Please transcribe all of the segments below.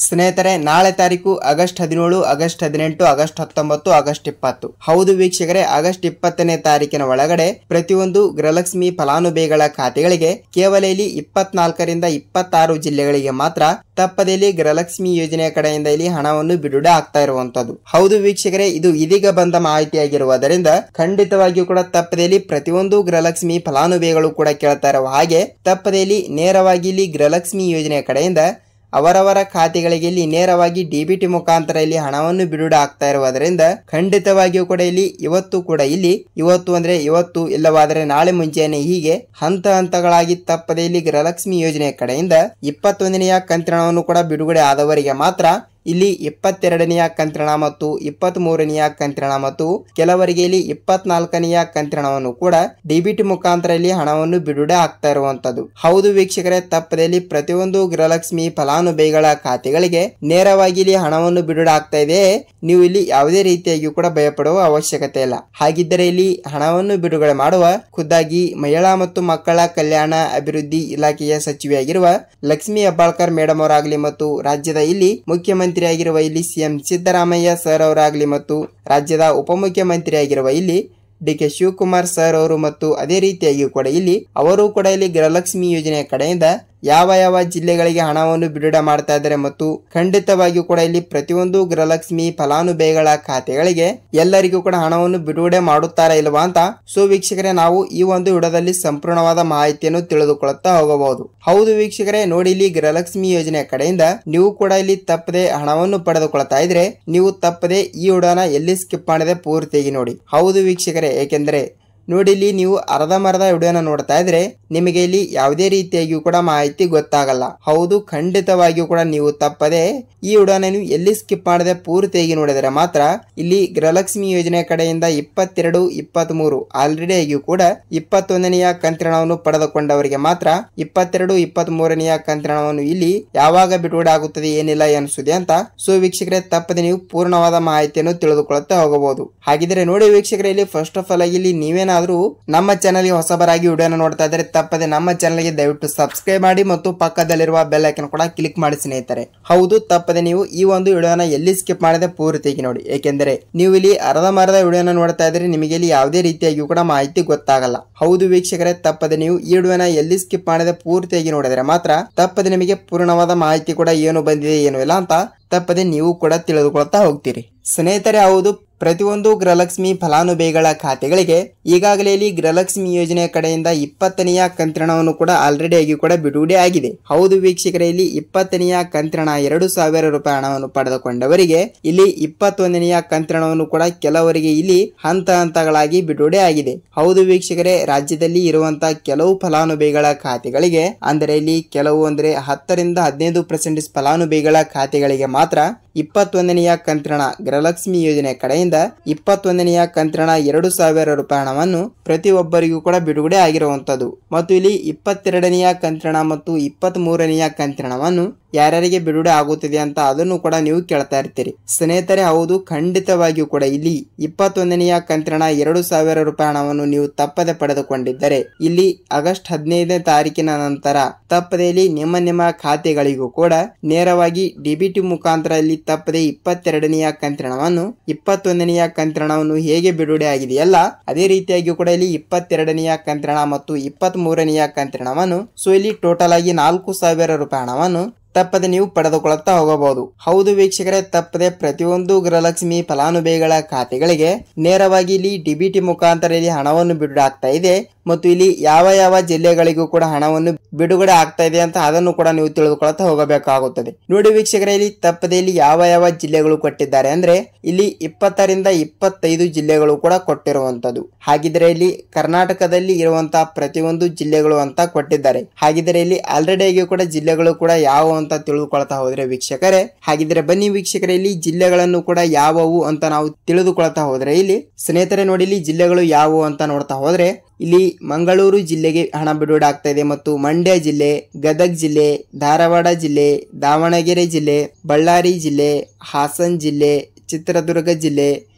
ಸ್ನೇಹಿತರೆ, ನಾಳೆ ತಾರೀಕು ಆಗಸ್ಟ್ 17, ಆಗಸ್ಟ್ 18, ಆಗಸ್ಟ್ 19, ಆಗಸ್ಟ್ 20. ಹೌದು ವೀಕ್ಷಕರೇ, ಆಗಸ್ಟ್ 20ನೇ ತಾರೀಕಿನ ಒಳಗಡೆ ಪ್ರತಿಯೊಂದು ಗೃಹಲಕ್ಷ್ಮಿ ಫಲಾನುಭವಿಗಳ ಖಾತೆಗಳಿಗೆ ಕೇವಲ ಇಲ್ಲಿ 24ರಿಂದ 26 ಜಿಲ್ಲೆಗಳಿಗೆ ಮಾತ್ರ ತಪ್ಪದಲ್ಲಿ ಗೃಹಲಕ್ಷ್ಮಿ ಯೋಜನೆಯ ಕಡೆಯಿಂದ ಇಲ್ಲಿ ಹಣವನ್ನು ಬಿಡುಗಡೆ ಆಗ್ತಾ ಇರುವಂತದ್ದು. ಹೌದು ವೀಕ್ಷಕರೇ, ಇದು ಇದೀಗ ಬಂದ ಮಾಹಿತಿಯಾಗಿರುವುದರಿಂದ ಖಂಡಿತವಾಗಿಯೂ ಕೂಡ ತಪ್ಪದಲ್ಲಿ ಪ್ರತಿಯೊಂದು ಗೃಹಲಕ್ಷ್ಮಿ ಫಲಾನುಭವಿಗಳು ಕೂಡ ಕೇಳ್ತಾ ಇರುವ ಹಾಗೆ ತಪ್ಪದಲ್ಲಿ ನೇರವಾಗಿ ಇಲ್ಲಿ ಗೃಹಲಕ್ಷ್ಮಿ ಯೋಜನೆಯ ಕಡೆಯಿಂದ ಅವರವರ ಖಾತೆಗಳಿಗೆ ಇಲ್ಲಿ ನೇರವಾಗಿ ಡಿಬಿಟಿ ಮುಖಾಂತರ ಇಲ್ಲಿ ಹಣವನ್ನು ಬಿಡುಗಡೆ ಆಗ್ತಾ ಇರುವುದರಿಂದ ಖಂಡಿತವಾಗಿಯೂ ಕೂಡ ಇಲ್ಲಿ ಇವತ್ತು ಇಲ್ಲವಾದರೆ ನಾಳೆ ಮುಂಚೆನೆ ಹೀಗೆ ಹಂತ ಹಂತಗಳಾಗಿ ತಪ್ಪದೆ ಇಲ್ಲಿ ಗೃಹಲಕ್ಷ್ಮಿ ಯೋಜನೆ ಕಡೆಯಿಂದ 21ನೆಯ ಕಂತಿನವನ್ನು ಕೂಡ ಬಿಡುಗಡೆ ಆದವರಿಗೆ ಮಾತ್ರ ಇಲ್ಲಿ 22ನೆಯ ಕಂತಿನ ಮತ್ತು 23ನೆಯ ಕಂತಿನ ಮತ್ತು ಕೆಲವರಿಗೆ ಇಲ್ಲಿ 24ನೆಯ ಕಂತಿನವನ್ನು ಕೂಡ ಡಿಬಿಟಿ ಮುಖಾಂತರ ಇಲ್ಲಿ ಹಣವನ್ನು ಬಿಡುಗಡೆ ಆಗ್ತಾ ಇರುವಂತದ್ದು. ಹೌದು ವೀಕ್ಷಕರೇ, ತಪ್ಪದಲ್ಲಿ ಪ್ರತಿಯೊಂದು ಗೃಹಲಕ್ಷ್ಮಿ ಫಲಾನುಭವಿಗಳ ಖಾತೆಗಳಿಗೆ ನೇರವಾಗಿ ಇಲ್ಲಿ ಹಣವನ್ನು ಬಿಡುಗಡೆ ಆಗ್ತಾ ಇದೆ. ನೀವು ಇಲ್ಲಿ ಯಾವುದೇ ರೀತಿಯಾಗಿ ಕೂಡ ಭಯಪಡುವ ಅವಶ್ಯಕತೆ ಇಲ್ಲ. ಹಾಗಿದ್ದರೆ ಇಲ್ಲಿ ಹಣವನ್ನು ಬಿಡುಗಡೆ ಮಾಡುವ ಖುದ್ದಾಗಿ ಮಹಿಳಾ ಮತ್ತು ಮಕ್ಕಳ ಕಲ್ಯಾಣ ಅಭಿವೃದ್ಧಿ ಇಲಾಖೆಯ ಸಚಿವೆಯಾಗಿರುವ ಲಕ್ಷ್ಮಿ ಹೆಬ್ಬಾಳ್ಕರ್ ಮೇಡಮ್ ಅವರಾಗಲಿ ಮತ್ತು ರಾಜ್ಯದ ಇಲ್ಲಿ ಮುಖ್ಯಮಂತ್ರಿ ಆಗಿರುವ ಇಲ್ಲಿ ಸಿಎಂ ಸಿದ್ದರಾಮಯ್ಯ ಸರ್ ಅವರಾಗಲಿ ಮತ್ತು ರಾಜ್ಯದ ಉಪಮುಖ್ಯಮಂತ್ರಿಯಾಗಿರುವ ಇಲ್ಲಿ ಡಿ.ಕೆ. ಶಿವಕುಮಾರ್ ಸರ್ ಅವರು ಮತ್ತು ಅದೇ ರೀತಿಯಾಗಿ ಕೂಡ ಇಲ್ಲಿ ಅವರು ಕೂಡ ಇಲ್ಲಿ ಗೃಹಲಕ್ಷ್ಮಿ ಯೋಜನೆಯ ಕಡೆಯಿಂದ ಯಾವ ಜಿಲ್ಲೆಗಳಿಗೆ ಹಣವನ್ನು ಬಿಡುಗಡೆ ಮಾಡ್ತಾ ಇದ್ದಾರೆ ಮತ್ತು ಖಂಡಿತವಾಗಿಯೂ ಕೂಡ ಇಲ್ಲಿ ಪ್ರತಿಯೊಂದು ಗೃಹಲಕ್ಷ್ಮಿ ಫಲಾನುಭವಿಗಳ ಖಾತೆಗಳಿಗೆ ಎಲ್ಲರಿಗೂ ಕೂಡ ಹಣವನ್ನು ಬಿಡುಗಡೆ ಮಾಡುತ್ತಾರೆ ಇಲ್ವಾ ಅಂತ ಸೊ ವೀಕ್ಷಕರೇ, ನಾವು ಈ ಒಂದು ವಿಡಿಯೋದಲ್ಲಿ ಸಂಪೂರ್ಣವಾದ ಮಾಹಿತಿಯನ್ನು ತಿಳಿದುಕೊಳ್ಳುತ್ತಾ ಹೋಗಬಹುದು. ಹೌದು ವೀಕ್ಷಕರೇ, ನೋಡಿ ಇಲ್ಲಿ ಗೃಹಲಕ್ಷ್ಮಿ ಯೋಜನೆಯ ಕಡೆಯಿಂದ ನೀವು ಕೂಡ ಇಲ್ಲಿ ತಪ್ಪದೆ ಹಣವನ್ನು ಪಡೆದುಕೊಳ್ತಾ ಇದ್ರೆ ನೀವು ತಪ್ಪದೆ ಈ ವಿಡಿಯೋನ ಎಲ್ಲಿ ಸ್ಕಿಪ್ ಮಾಡದೆ ಪೂರ್ತಿಯಾಗಿ ನೋಡಿ. ಹೌದು ವೀಕ್ಷಕರೇ, ಏಕೆಂದರೆ ನೋಡಿ ಇಲ್ಲಿ ನೀವು ಅರ್ಧಂಬರ್ಧ ವಿಡಿಯೋನ ನೋಡ್ತಾ ಇದ್ರೆ ನಿಮಗೆ ಇಲ್ಲಿ ಯಾವುದೇ ರೀತಿಯಾಗಿಯೂ ಕೂಡ ಮಾಹಿತಿ ಗೊತ್ತಾಗಲ್ಲ. ಹೌದು, ಖಂಡಿತವಾಗಿಯೂ ಕೂಡ ನೀವು ತಪ್ಪದೆ ಈ ವಿಡಿಯೋನ ನೀವು ಎಲ್ಲಿ ಸ್ಕಿಪ್ ಮಾಡದೆ ಪೂರ್ತಿಯಾಗಿ ನೋಡಿದರೆ ಮಾತ್ರ ಇಲ್ಲಿ ಗೃಹಲಕ್ಷ್ಮಿ ಯೋಜನೆ ಕಡೆಯಿಂದ 22, 23 ಆಲ್ರೆಡಿ ಆಗಿಯೂ ಕೂಡ 21ನೆಯ ಕಂತಿನವನ್ನು ಪಡೆದುಕೊಂಡವರಿಗೆ ಮಾತ್ರ 22, 23ನೆಯ ಕಂತಿನವನ್ನು ಇಲ್ಲಿ ಯಾವಾಗ ಬಿಡುಗಡೆ ಆಗುತ್ತದೆ ಏನಿಲ್ಲ ಎನಿಸುತ್ತೆ ಅಂತ ಸೊ ವೀಕ್ಷಕರೇ, ತಪ್ಪದೆ ನೀವು ಪೂರ್ಣವಾದ ಮಾಹಿತಿಯನ್ನು ತಿಳಿದುಕೊಳ್ಳುತ್ತಾ ಹೋಗಬಹುದು. ಹಾಗಿದ್ರೆ ನೋಡಿ ವೀಕ್ಷಕರೇ, ಇಲ್ಲಿ ಫಸ್ಟ್ ಆಫ್ ಆಲ್ ಆಗಿ ಇಲ್ಲಿ ನೀವೇನಾದ್ರೂ ನಮ್ಮ ಚಾನಲ್ಗೆ ಹೊಸಬರಾಗಿ ವಿಡಿಯೋನ ನೋಡ್ತಾ ಇದ್ರೆ ತಪ್ಪದೆ ನಮ್ಮ ಚಾನಲ್ಗೆ ದಯವಿಟ್ಟು ಸಬ್ಸ್ಕ್ರೈಬ್ ಮಾಡಿ ಮತ್ತು ಪಕ್ಕದಲ್ಲಿರುವ ಬೆಲ್ ಐಕನ್ ಕೂಡ ಕ್ಲಿಕ್ ಮಾಡಿ ಸ್ನೇಹಿತರೆ. ಹೌದು, ತಪ್ಪದೆ ನೀವು ಈ ಒಂದು ವಿಡಿಯೋನ ಎಲ್ಲಿ ಸ್ಕಿಪ್ ಮಾಡದೆ ಪೂರ್ತಿಯಾಗಿ ನೋಡಿ. ಏಕೆಂದರೆ ನೀವು ಇಲ್ಲಿ ಅರ್ಧಂಬರ್ಧ ವಿಡಿಯೋನ ನೋಡ್ತಾ ಇದ್ರೆ ನಿಮಗೆ ಇಲ್ಲಿ ಯಾವುದೇ ರೀತಿಯಾಗಿ ಕೂಡ ಮಾಹಿತಿ ಗೊತ್ತಾಗಲ್ಲ. ಹೌದು ವೀಕ್ಷಕರೇ, ತಪ್ಪದೆ ನೀವು ಈ ವಿಡಿಯೋನ ಎಲ್ಲಿ ಸ್ಕಿಪ್ ಮಾಡದೆ ಪೂರ್ತಿಯಾಗಿ ನೋಡಿದ್ರೆ ಮಾತ್ರ ತಪ್ಪದೆ ನಿಮಗೆ ಪೂರ್ಣವಾದ ಮಾಹಿತಿ ಕೂಡ ಏನು ಬಂದಿದೆ ಏನು ಇಲ್ಲ ಅಂತ ತಪ್ಪದೆ ನೀವು ಕೂಡ ತಿಳಿದುಕೊಳ್ತಾ ಹೋಗ್ತೀರಿ ಸ್ನೇಹಿತರೆ. ಹೌದು, ಪ್ರತಿಯೊಂದು ಗೃಹಲಕ್ಷ್ಮಿ ಫಲಾನುಭವಿಗಳ ಖಾತೆಗಳಿಗೆ ಈಗಾಗಲೇ ಇಲ್ಲಿ ಗೃಹಲಕ್ಷ್ಮಿ ಯೋಜನೆಯ ಕಡೆಯಿಂದ 20ನೆಯ ಕಂತಿನವನ್ನು ಕೂಡ ಆಲ್ರೆಡಿ ಆಗಿ ಕೂಡ ಬಿಡುಗಡೆ ಆಗಿದೆ. ಹೌದು ವೀಕ್ಷಕರೇ, ಇಲ್ಲಿ 20ನೆಯ ಕಂತಿನ 2,000 ರೂಪಾಯಿ ಹಣವನ್ನು ಪಡೆದುಕೊಂಡವರಿಗೆ ಇಲ್ಲಿ 21ನೆಯ ಕಂತಿನವನ್ನು ಕೂಡ ಕೆಲವರಿಗೆ ಇಲ್ಲಿ ಹಂತ ಹಂತಗಳಾಗಿ ಬಿಡುಗಡೆ ಆಗಿದೆ. ಹೌದು ವೀಕ್ಷಕರೇ, ರಾಜ್ಯದಲ್ಲಿ ಇರುವಂತಹ ಕೆಲವು ಫಲಾನುಭವಿಗಳ ಖಾತೆಗಳಿಗೆ ಅಂದರೆ ಇಲ್ಲಿ ಕೆಲವು ಅಂದ್ರೆ 10ರಿಂದ 15% ಫಲಾನುಭವಿಗಳ ಖಾತೆಗಳಿಗೆ ಮಾತ್ರ 21ನೆಯ ಕಂತಿನ ಗೃಹಲಕ್ಷ್ಮಿ ಯೋಜನೆ ಕಡೆಯಿಂದ 21ನೆಯ ಕಂತಿನ 2,000 ರೂಪಾಯಿ ಹಣವನ್ನು ಪ್ರತಿಯೊಬ್ಬರಿಗೂ ಕೂಡ ಬಿಡುಗಡೆ ಆಗಿರುವಂತದ್ದು ಮತ್ತು ಇಲ್ಲಿ 22ನೆಯ ಕಂತಿನ ಮತ್ತು 23ನೆಯ ಕಂತಿನವನ್ನು ಯಾರ್ಯಾರಿಗೆ ಬಿಡುಗಡೆ ಆಗುತ್ತದೆ ಅಂತ ಅದನ್ನು ಕೂಡ ನೀವು ಕೇಳ್ತಾ ಇರ್ತೀರಿ ಸ್ನೇಹಿತರೆ. ಹೌದು, ಖಂಡಿತವಾಗಿಯೂ ಕೂಡ ಇಲ್ಲಿ 21ನೆಯ ಕಂತಿನ 2,000 ರೂಪಾಯಿ ಹಣವನ್ನು ನೀವು ತಪ್ಪದೆ ಪಡೆದುಕೊಂಡಿದ್ದರೆ ಇಲ್ಲಿ ಆಗಸ್ಟ್ 15ನೇ ತಾರೀಕಿನ ನಂತರ ತಪ್ಪದೆ ಇಲ್ಲಿ ನಿಮ್ಮ ಖಾತೆಗಳಿಗೂ ಕೂಡ ನೇರವಾಗಿ ಡಿಬಿಟಿ ಮುಖಾಂತರ ಇಲ್ಲಿ ತಪ್ಪದೆ 22ನೆಯ ಕಂತಿನವನ್ನು 21ನೆಯ ಕಂತಿನವನ್ನು ಹೇಗೆ ಬಿಡುಗಡೆ ಆಗಿದೆಯಲ್ಲ ಅದೇ ರೀತಿಯಾಗಿ ಕೂಡ ಇಲ್ಲಿ 22ನೆಯ ಕಂತಿನ ಮತ್ತು 23ನೆಯ ಕಂತಿನವನ್ನು ಸೊ ಇಲ್ಲಿ ಟೋಟಲ್ ಆಗಿ 4,000 ರೂಪಾಯಿ ಹಣವನ್ನು ತಪ್ಪದೆ ನೀವು ಪಡೆದುಕೊಳ್ಳುತ್ತಾ ಹೋಗಬಹುದು. ಹೌದು ವೀಕ್ಷಕರೇ, ತಪ್ಪದೆ ಪ್ರತಿಯೊಂದು ಗೃಹಲಕ್ಷ್ಮಿ ಫಲಾನುಭವಿಗಳ ಖಾತೆಗಳಿಗೆ ನೇರವಾಗಿ ಇಲ್ಲಿ ಡಿಬಿಟಿ ಮುಖಾಂತರ ಇಲ್ಲಿ ಹಣವನ್ನು ಬಿಡುಗಡೆ ಆಗ್ತಾ ಇದೆ ಮತ್ತು ಇಲ್ಲಿ ಯಾವ ಜಿಲ್ಲೆಗಳಿಗೂ ಕೂಡ ಹಣವನ್ನು ಬಿಡುಗಡೆ ಆಗ್ತಾ ಇದೆ ಅಂತ ಅದನ್ನು ಕೂಡ ನೀವು ತಿಳಿದುಕೊಳ್ಳುತ್ತಾ ಹೋಗಬೇಕಾಗುತ್ತದೆ. ನೋಡಿ ವೀಕ್ಷಕರೇ, ಇಲ್ಲಿ ತಪ್ಪದೆ ಇಲ್ಲಿ ಯಾವ ಜಿಲ್ಲೆಗಳು ಕೊಟ್ಟಿದ್ದಾರೆ ಅಂದ್ರೆ ಇಲ್ಲಿ 20ರಿಂದ 25 ಜಿಲ್ಲೆಗಳು ಕೂಡ ಕೊಟ್ಟಿರುವಂತದ್ದು. ಹಾಗಿದ್ರೆ ಇಲ್ಲಿ ಕರ್ನಾಟಕದಲ್ಲಿ ಇರುವಂತಹ ಪ್ರತಿಯೊಂದು ಜಿಲ್ಲೆಗಳು ಅಂತ ಕೊಟ್ಟಿದ್ದಾರೆ. ಹಾಗಿದ್ರೆ ಇಲ್ಲಿ ಆಲ್ರೆಡಿ ಆಗಿ ಕೂಡ ಜಿಲ್ಲೆಗಳು ಕೂಡ ಯಾವ ಅಂತ ತಿಳಿದುಕೊಳ್ತಾ ಹೋದ್ರೆ ವೀಕ್ಷಕರೇ, ಹಾಗಿದ್ರೆ ಬನ್ನಿ ವೀಕ್ಷಕರೇ, ಇಲ್ಲಿ ಜಿಲ್ಲೆಗಳನ್ನು ಕೂಡ ಯಾವುವು ಅಂತ ನಾವು ತಿಳಿದುಕೊಳ್ತಾ ಹೋದ್ರೆ ಇಲ್ಲಿ ಸ್ನೇಹಿತರೆ ನೋಡಿ ಇಲ್ಲಿ ಜಿಲ್ಲೆಗಳು ಯಾವುವು ಅಂತ ನೋಡ್ತಾ ಹೋದ್ರೆ ಇಲ್ಲಿ ಮಂಗಳೂರು ಜಿಲ್ಲೆಗೆ ಹಣ ಬಿಡುಗಡೆ ಆಗ್ತಾ ಇದೆ ಮತ್ತು ಮಂಡ್ಯ ಜಿಲ್ಲೆ, ಗದಗ ಜಿಲ್ಲೆ, ಧಾರವಾಡ ಜಿಲ್ಲೆ, ದಾವಣಗೆರೆ ಜಿಲ್ಲೆ, ಬಳ್ಳಾರಿ ಜಿಲ್ಲೆ, ಹಾಸನ್ ಜಿಲ್ಲೆ, ಚಿತ್ರದುರ್ಗ ಜಿಲ್ಲೆ,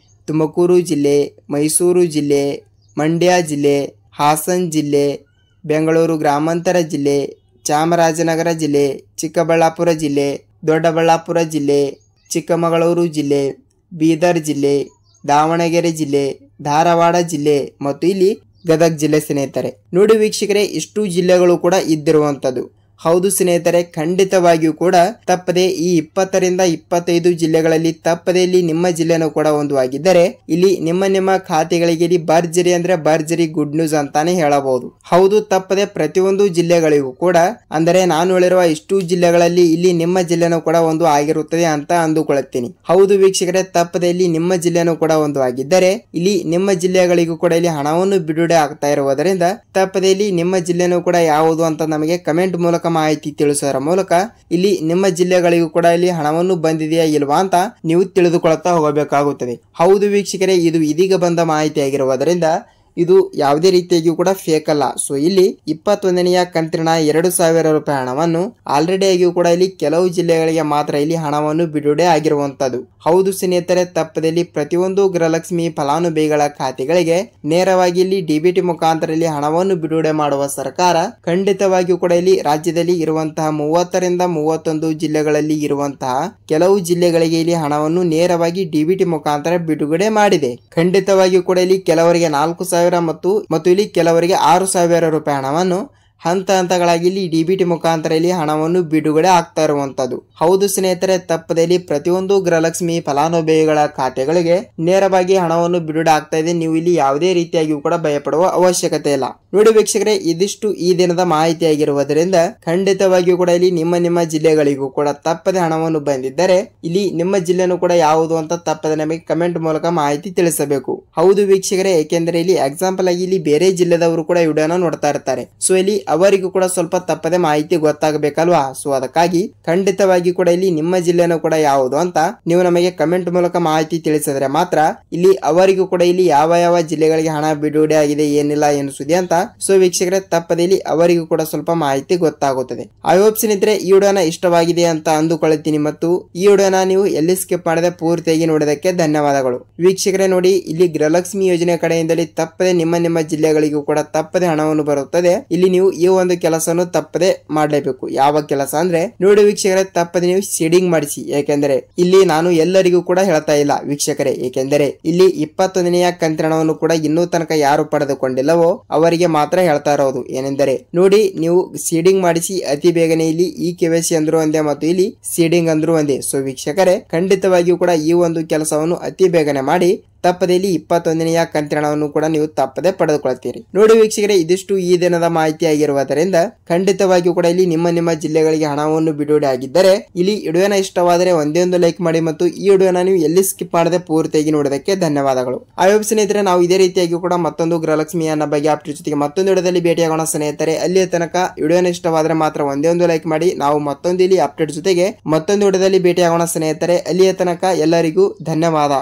ತುಮಕೂರು ಜಿಲ್ಲೆ, ಮೈಸೂರು ಜಿಲ್ಲೆ, ಮಂಡ್ಯ ಜಿಲ್ಲೆ, ಹಾಸನ್ ಜಿಲ್ಲೆ, ಬೆಂಗಳೂರು ಗ್ರಾಮಾಂತರ ಜಿಲ್ಲೆ, ಚಾಮರಾಜನಗರ ಜಿಲ್ಲೆ, ಚಿಕ್ಕಬಳ್ಳಾಪುರ ಜಿಲ್ಲೆ, ದೊಡ್ಡಬಳ್ಳಾಪುರ ಜಿಲ್ಲೆ, ಚಿಕ್ಕಮಗಳೂರು ಜಿಲ್ಲೆ, ಬೀದರ್ ಜಿಲ್ಲೆ, ದಾವಣಗೆರೆ ಜಿಲ್ಲೆ, ಧಾರವಾಡ ಜಿಲ್ಲೆ ಮತ್ತು ಇಲ್ಲಿ ಗದಗ ಜಿಲ್ಲೆ ಸ್ನೇಹಿತರೆ. ನೋಡಿ ವೀಕ್ಷಕರೇ, ಇಷ್ಟು ಜಿಲ್ಲೆಗಳು ಕೂಡ ಇದ್ದಿರುವಂತದ್ದು. ಹೌದು ಸ್ನೇಹಿತರೆ, ಖಂಡಿತವಾಗಿಯೂ ಕೂಡ ತಪ್ಪದೆ ಈ 20ರಿಂದ 25 ಜಿಲ್ಲೆಗಳಲ್ಲಿ ತಪ್ಪದೆ ಇಲ್ಲಿ ನಿಮ್ಮ ಜಿಲ್ಲೆನೂ ಕೂಡ ಒಂದು ಆಗಿದ್ದರೆ ಇಲ್ಲಿ ನಿಮ್ಮ ಖಾತೆಗಳಿಗೆ ಇಲ್ಲಿ ಭರ್ಜರಿ ಅಂದ್ರೆ ಭರ್ಜರಿ ಗುಡ್ ನ್ಯೂಸ್ ಅಂತಾನೆ ಹೇಳಬಹುದು. ಹೌದು, ತಪ್ಪದೆ ಪ್ರತಿಯೊಂದು ಜಿಲ್ಲೆಗಳಿಗೂ ಕೂಡ ಅಂದರೆ ನಾನು ಹೇಳಿರುವ ಇಷ್ಟು ಜಿಲ್ಲೆಗಳಲ್ಲಿ ಇಲ್ಲಿ ನಿಮ್ಮ ಜಿಲ್ಲೆನೂ ಕೂಡ ಒಂದು ಆಗಿರುತ್ತದೆ ಅಂತ ಅಂದುಕೊಳ್ಳುತ್ತೀನಿ. ಹೌದು ವೀಕ್ಷಕರೇ, ತಪ್ಪದೆ ಇಲ್ಲಿ ನಿಮ್ಮ ಜಿಲ್ಲೆನೂ ಕೂಡ ಒಂದು ಆಗಿದ್ದರೆ ಇಲ್ಲಿ ನಿಮ್ಮ ಜಿಲ್ಲೆಗಳಿಗೂ ಕೂಡ ಇಲ್ಲಿ ಹಣವನ್ನು ಬಿಡುಗಡೆ ಆಗ್ತಾ ಇರುವುದರಿಂದ ತಪ್ಪದೆ ಇಲ್ಲಿ ನಿಮ್ಮ ಜಿಲ್ಲೆನೂ ಕೂಡ ಯಾವುದು ಅಂತ ನಮಗೆ ಕಮೆಂಟ್ ಮೂಲಕ ಮಾಹಿತಿ ತಿಳಿಸೋರ ಮೂಲಕ ಇಲ್ಲಿ ನಿಮ್ಮ ಜಿಲ್ಲೆಗಳಿಗೂ ಕೂಡ ಇಲ್ಲಿ ಹಣವನ್ನು ಬಂದಿದೆಯಾ ಇಲ್ವಾ ಅಂತ ನೀವು ತಿಳಿದುಕೊಳ್ಳುತ್ತಾ ಹೋಗಬೇಕಾಗುತ್ತದೆ. ಹೌದು ವೀಕ್ಷಕರೇ, ಇದು ಇದೀಗ ಬಂದ ಮಾಹಿತಿ ಆಗಿರುವುದರಿಂದ ಇದು ಯಾವುದೇ ರೀತಿಯಾಗಿಯೂ ಕೂಡ ಫೇಕ್ ಅಲ್ಲ. ಸೊ ಇಲ್ಲಿ 21ನೆಯ ಕಂತಿನ 2,000 ರೂಪಾಯಿ ಹಣವನ್ನು ಆಲ್ರೆಡಿ ಆಗಿಯೂ ಕೂಡ ಇಲ್ಲಿ ಕೆಲವು ಜಿಲ್ಲೆಗಳಿಗೆ ಮಾತ್ರ ಇಲ್ಲಿ ಹಣವನ್ನು ಬಿಡುಗಡೆ ಆಗಿರುವಂತದ್ದು. ಹೌದು ಸ್ನೇಹಿತರೆ, ತಪ್ಪದಲ್ಲಿ ಪ್ರತಿಯೊಂದು ಗೃಹಲಕ್ಷ್ಮಿ ಫಲಾನುಭವಿಗಳ ಖಾತೆಗಳಿಗೆ ನೇರವಾಗಿ ಇಲ್ಲಿ ಡಿಬಿಟಿ ಮುಖಾಂತರ ಇಲ್ಲಿ ಹಣವನ್ನು ಬಿಡುಗಡೆ ಮಾಡುವ ಸರ್ಕಾರ ಖಂಡಿತವಾಗಿಯೂ ಕೂಡ ಇಲ್ಲಿ ರಾಜ್ಯದಲ್ಲಿ ಇರುವಂತಹ 30ರಿಂದ 31 ಜಿಲ್ಲೆಗಳಲ್ಲಿ ಇರುವಂತಹ ಕೆಲವು ಜಿಲ್ಲೆಗಳಿಗೆ ಇಲ್ಲಿ ಹಣವನ್ನು ನೇರವಾಗಿ ಡಿಬಿಟಿ ಮುಖಾಂತರ ಬಿಡುಗಡೆ ಮಾಡಿದೆ. ಖಂಡಿತವಾಗಿಯೂ ಕೂಡ ಇಲ್ಲಿ ಕೆಲವರಿಗೆ 4,000 ಮತ್ತು ಇಲ್ಲಿ ಕೆಲವರಿಗೆ 6,000 ರೂಪಾಯಿ ಹಣವನ್ನು ಹಂತಗಳಾಗಿ ಇಲ್ಲಿ ಡಿಬಿಟಿ ಮುಖಾಂತರ ಇಲ್ಲಿ ಹಣವನ್ನು ಬಿಡುಗಡೆ ಆಗ್ತಾ ಇರುವಂತದ್ದು. ಹೌದು ಸ್ನೇಹಿತರೆ, ತಪ್ಪದಲ್ಲಿ ಪ್ರತಿಯೊಂದು ಗೃಹಲಕ್ಷ್ಮಿ ಫಲಾನುಭವಿಗಳ ಖಾತೆಗಳಿಗೆ ನೇರವಾಗಿ ಹಣವನ್ನು ಬಿಡುಗಡೆ ಆಗ್ತಾ ಇದೆ. ನೀವು ಇಲ್ಲಿ ಯಾವುದೇ ರೀತಿಯಾಗಿಯೂ ಕೂಡ ಭಯಪಡುವ ಅವಶ್ಯಕತೆ ಇಲ್ಲ. ನೋಡಿ ವೀಕ್ಷಕರೇ, ಇದಿಷ್ಟು ಈ ದಿನದ ಮಾಹಿತಿ ಆಗಿರುವುದರಿಂದ ಖಂಡಿತವಾಗಿಯೂ ಕೂಡ ಇಲ್ಲಿ ನಿಮ್ಮ ಜಿಲ್ಲೆಗಳಿಗೂ ಕೂಡ ತಪ್ಪದೆ ಹಣವನ್ನು ಬಂದಿದ್ದರೆ ಇಲ್ಲಿ ನಿಮ್ಮ ಜಿಲ್ಲೆನೂ ಕೂಡ ಯಾವುದು ಅಂತ ತಪ್ಪದೆ ನಮಗೆ ಕಮೆಂಟ್ ಮೂಲಕ ಮಾಹಿತಿ ತಿಳಿಸಬೇಕು. ಹೌದು ವೀಕ್ಷಕರೇ, ಏಕೆಂದರೆ ಇಲ್ಲಿ ಎಕ್ಸಾಂಪಲ್ ಆಗಿ ಇಲ್ಲಿ ಬೇರೆ ಜಿಲ್ಲೆದವರು ಕೂಡ ವಿಡಿಯೋನ ನೋಡ್ತಾ ಇರ್ತಾರೆ. ಸೊ ಇಲ್ಲಿ ಅವರಿಗೂ ಕೂಡ ಸ್ವಲ್ಪ ತಪ್ಪದೆ ಮಾಹಿತಿ ಗೊತ್ತಾಗಬೇಕಲ್ವಾ. ಸೊ ಅದಕ್ಕಾಗಿ ಖಂಡಿತವಾಗಿ ಕೂಡ ಇಲ್ಲಿ ನಿಮ್ಮ ಜಿಲ್ಲೆನೂ ಕೂಡ ಯಾವುದು ಅಂತ ನೀವು ನಮಗೆ ಕಮೆಂಟ್ ಮೂಲಕ ಮಾಹಿತಿ ತಿಳಿಸಿದ್ರೆ ಮಾತ್ರ ಇಲ್ಲಿ ಅವರಿಗೂ ಕೂಡ ಇಲ್ಲಿ ಯಾವ ಜಿಲ್ಲೆಗಳಿಗೆ ಹಣ ಬಿಡುಗಡೆ ಆಗಿದೆ ಏನಿಲ್ಲ ಏನು ಸುದ್ದಿ ಅಂತ ಸೊ ವೀಕ್ಷಕರೇ ತಪ್ಪದೆ ಇಲ್ಲಿ ಅವರಿಗೂ ಕೂಡ ಸ್ವಲ್ಪ ಮಾಹಿತಿ ಗೊತ್ತಾಗುತ್ತದೆ. ಐ ಹೋಪ್ ಸ್ನೇಹಿತರೆ ಈ ವಿಡಿಯೋನ ಇಷ್ಟವಾಗಿದೆ ಅಂತ ಅಂದುಕೊಳ್ಳುತ್ತೀನಿ ಮತ್ತು ಈ ವಿಡಿಯೋನ ನೀವು ಎಲ್ಲಿ ಸ್ಕಿಪ್ ಮಾಡದೆ ಪೂರ್ತಿಯಾಗಿ ನೋಡೋದಕ್ಕೆ ಧನ್ಯವಾದಗಳು. ವೀಕ್ಷಕರೇ ನೋಡಿ, ಇಲ್ಲಿ ಗೃಹಲಕ್ಷ್ಮಿ ಯೋಜನೆ ಕಡೆಯಿಂದಲೇ ತಪ್ಪದೆ ನಿಮ್ಮ ಜಿಲ್ಲೆಗಳಿಗೂ ಕೂಡ ತಪ್ಪದೆ ಹಣವನ್ನು ಬರುತ್ತದೆ. ಇಲ್ಲಿ ನೀವು ಈ ಒಂದು ಕೆಲಸವನ್ನು ತಪ್ಪದೆ ಮಾಡಲೇಬೇಕು. ಯಾವ ಕೆಲಸ ಅಂದ್ರೆ ನೋಡಿ ವೀಕ್ಷಕರೇ, ತಪ್ಪದೆ ನೀವು ಸೀಡಿಂಗ್ ಮಾಡಿಸಿ. ಯಾಕೆಂದ್ರೆ ಇಲ್ಲಿ ನಾನು ಎಲ್ಲರಿಗೂ ಕೂಡ ಹೇಳ್ತಾ ಇಲ್ಲ ವೀಕ್ಷಕರೇ, ಏಕೆಂದರೆ ಇಲ್ಲಿ 21ನೆಯ ಕಂತಿನ ಹಣವನ್ನು ಕೂಡ ಇನ್ನೂ ತನಕ ಯಾರು ಪಡೆದುಕೊಂಡಿಲ್ಲವೋ ಅವರಿಗೆ ಮಾತ್ರ ಹೇಳ್ತಾ ಇರೋದು. ಏನೆಂದರೆ ನೋಡಿ, ನೀವು ಸೀಡಿಂಗ್ ಮಾಡಿಸಿ ಅತಿ ಬೇಗನೆ. ಇಲ್ಲಿ ಈ KYC ಅಂದ್ರು ಒಂದೇ ಮತ್ತು ಇಲ್ಲಿ ಸೀಡಿಂಗ್ ಅಂದ್ರು ಒಂದೇ. ಸೊ ವೀಕ್ಷಕರೇ ಖಂಡಿತವಾಗಿಯೂ ಕೂಡ ಈ ಒಂದು ಕೆಲಸವನ್ನು ಅತಿ ಬೇಗನೆ ಮಾಡಿ ತಪ್ಪದೆ ಇಲ್ಲಿ 21ನೆಯ ಕಂತಿನ ಹಣವನ್ನು ಕೂಡ ನೀವು ತಪ್ಪದೆ ಪಡೆದುಕೊಳ್ತೀರಿ. ನೋಡಿ ವೀಕ್ಷಕರೇ, ಇದಿಷ್ಟು ಈ ದಿನದ ಮಾಹಿತಿ ಆಗಿರುವುದರಿಂದ ಖಂಡಿತವಾಗಿಯೂ ಕೂಡ ಇಲ್ಲಿ ನಿಮ್ಮ ಜಿಲ್ಲೆಗಳಿಗೆ ಹಣವನ್ನು ಬಿಡುಗಡೆ ಆಗಿದ್ದರೆ ಇಲ್ಲಿ ವಿಡಿಯೋನ ಇಷ್ಟವಾದರೆ ಒಂದೇ ಒಂದು ಲೈಕ್ ಮಾಡಿ ಮತ್ತು ಈ ವಿಡಿಯೋನ ನೀವು ಎಲ್ಲಿ ಸ್ಕಿಪ್ ಮಾಡದೆ ಪೂರ್ತಿಯಾಗಿ ನೋಡೋದಕ್ಕೆ ಧನ್ಯವಾದಗಳು. ಐ ಹೋಪ್ ಸ್ನೇಹಿತರೆ, ನಾವು ಇದೇ ರೀತಿಯಾಗಿ ಕೂಡ ಮತ್ತೊಂದು ಗೃಹಲಕ್ಷ್ಮಿ ಅನ್ನೋ ಬಗ್ಗೆ ಅಪ್ಡೇಟ್ ಜೊತೆಗೆ ಮತ್ತೊಂದು ವಿಡಿಯೋದಲ್ಲಿ ಭೇಟಿಯಾಗೋಣ ಸ್ನೇಹಿತರೆ. ಅಲ್ಲಿಯ ತನಕ ವಿಡಿಯೋನ ಇಷ್ಟವಾದರೆ ಮಾತ್ರ ಒಂದೇ ಒಂದು ಲೈಕ್ ಮಾಡಿ. ನಾವು ಮತ್ತೊಂದು ಇಲ್ಲಿ ಅಪ್ಡೇಟ್ ಜೊತೆಗೆ ಮತ್ತೊಂದು ವಿಡಿಯೋದಲ್ಲಿ ಭೇಟಿಯಾಗೋಣ ಸ್ನೇಹಿತರೆ. ಅಲ್ಲಿಯ ತನಕ ಎಲ್ಲರಿಗೂ ಧನ್ಯವಾದ.